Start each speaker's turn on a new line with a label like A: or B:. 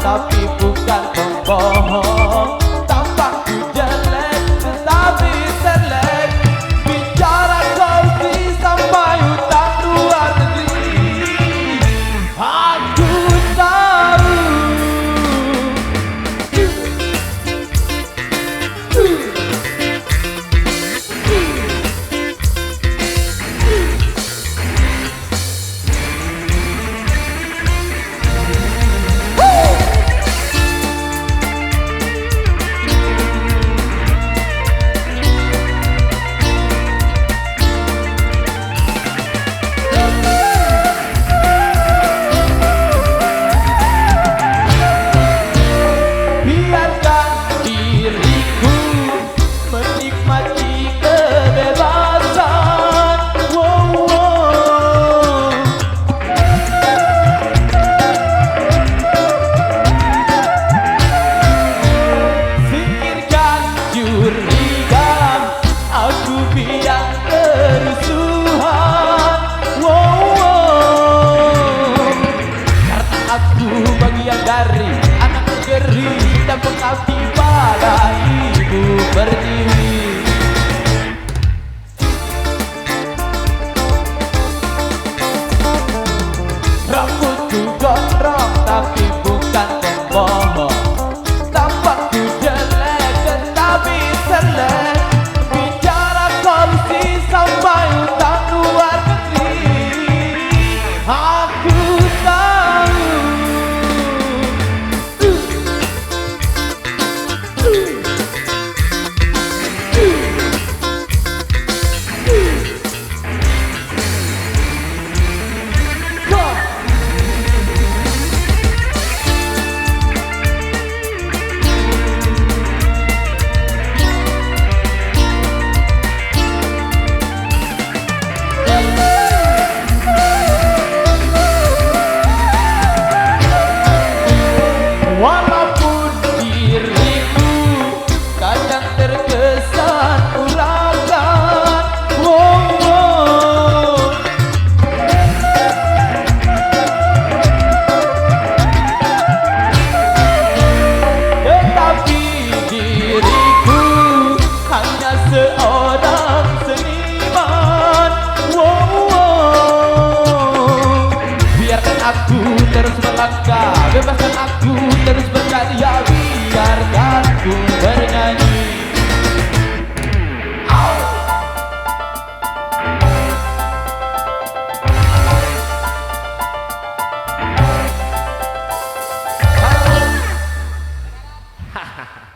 A: tapi bukan pembohong. Tampakku jelek tetapi selek, bicara korupsi sampai utang luar negeri. Aku tahu. Bagian dari anak negeri dan pengabdi pada ibu pertiwi. Rambutku gondrong tapi bukan pembohong. Tampakku jelek tetapi selek, bicara korupsi sampai utang luar negeri. Aku tahu. Walaupun diriku kadang terkesan uragan, tetapi diriku hanya seorang seniman. Biarkan aku terus melangkah, bebaskan aku terus berkarya, biarkan ku bernyanyi. Hahaha.